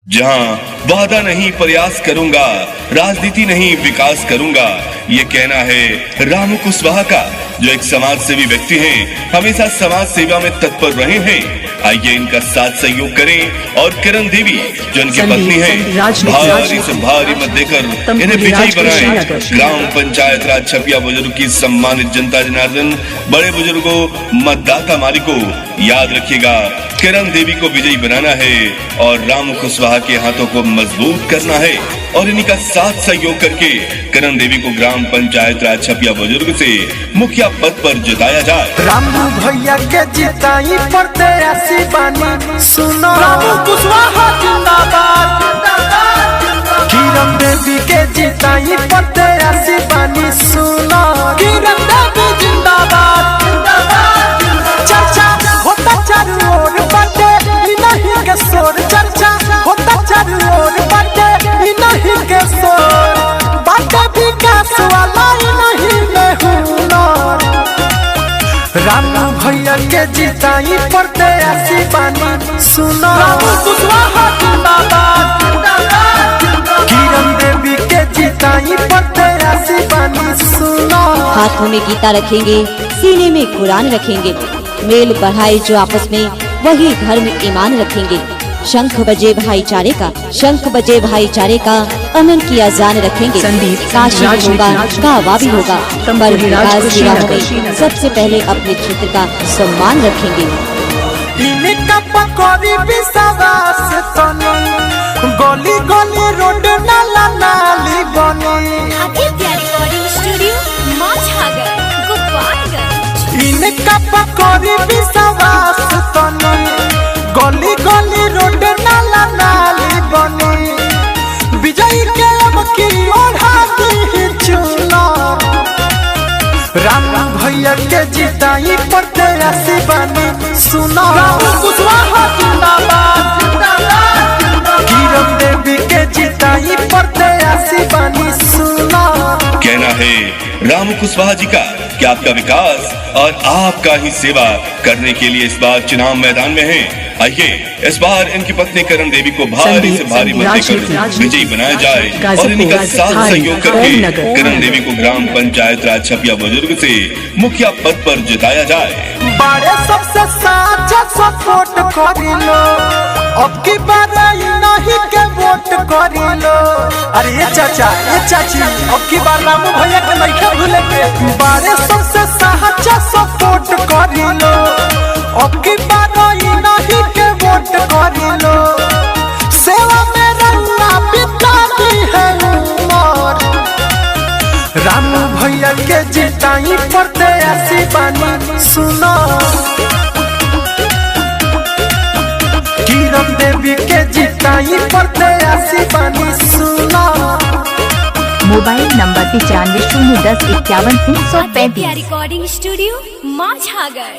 जहां वादा नहीं प्रयास करूंगा, राजनीति नहीं विकास करूंगा, ये कहना है रामू कुशवाहा का, जो एक समाज सेवी व्यक्ति हैं, हमेशा समाज सेवा में तत्पर रहे हैं। आइए इनका साथ सहयोग करें और किरण देवी जो इनकी पत्नी है, भारी से भारी मत देकर इन्हें विजयी बनाएं। ग्राम पंचायत राज छपिया बुजुर्ग की सम्मानित जनता जनार्दन, बड़े बुजुर्गों, मतदाता मालिकों, याद रखिएगा किरण देवी को विजयी बनाना है और रामू कुशवाहा के हाथों को मजबूत करना है और इन्हीं का साथ सहयोग करके किरण देवी को ग्राम पंचायत राज छपिया बुजुर्ग से मुखिया पद पर जिताया जाए। रामू भैया के जिताई पड़ते ऐसी बानी, सुनो रामू कुशवाहा जिंदाबाद। किरण देवी के जिताई पड़ते ऐसी बानी, सुनो किरण देवी जिंदाबाद। चर्चा होता चारों ओर बाटे, नहीं के शोर, चर्चा होता चारों ओर बाटे, नहीं के शोर, बाटे विकास वाला नहीं हुनर। रामू भैया के जिताई पड़ते ऐसी बानी, सुनो रामू कुशवाहा जिंदाबाद। किरण देवी के जिताई पड़ते ऐसी बानी, सुनो। हाथों में गीता रखेंगे, सीने में कुरान रखेंगे, मेल बढ़ाए जो आपस में, वही घर में ईमान रखेंगे। शंख बजे भाईचारे का, शंख बजे भाईचारे का, अमन की अजान रखेंगे। काशी भी होगा, कावा भी होगा, पर विकास की राह में सबसे पहले अपने क्षेत्र का सम्मान रखेंगे। इनका पकौड़ी विश्वास तनी, गली गली रोड नाला नाली बनी। इनका पकौड़ी विश्वास तनी, गली गली रोड नाला नाली बनी। विजयी के अब की ओढ़ा दी चुना, रामू भैया के जिताई पड़ते ऐसी बानी, सुनो रामू कुशवाहा जिंदाबाद। किरण देवी के जिताई पड़ते ऐसी बानी, सुनो। कहना है रामू कुशवाहा जी का कि आपका विकास और आपका ही सेवा करने के लिए इस बार चुनाव मैदान में हैं। आइए इस बार इनकी पत्नी किरण देवी को भारी से भारी मत देकर विजयी बनाया जाए और इनका साथ सहयोग करके किरण देवी को ग्राम पंचायत राज छपिया बुजुर्ग से मुखिया पद पर जिताया जाए। बड़े सबसे साचा सपोर्ट करी लो, अब की बार नहीं के वोट करी लो। अरे ये चाचा, ये चाची, अब की बार रामू भैया के नहीं भूले के। बड़े सबसे साचा सपोर्ट करी लो, अब की बार नहीं के वोट करी लो। सेवा में रंगा बिता दी है उमर, रामू भैया के जिताई पड़ते ऐसी बानी, सुनो। किरण देवी के जिताई पड़ते ऐसी बानी, सुनो। Mobile number 95 010 51 335। Recording studio माझागर।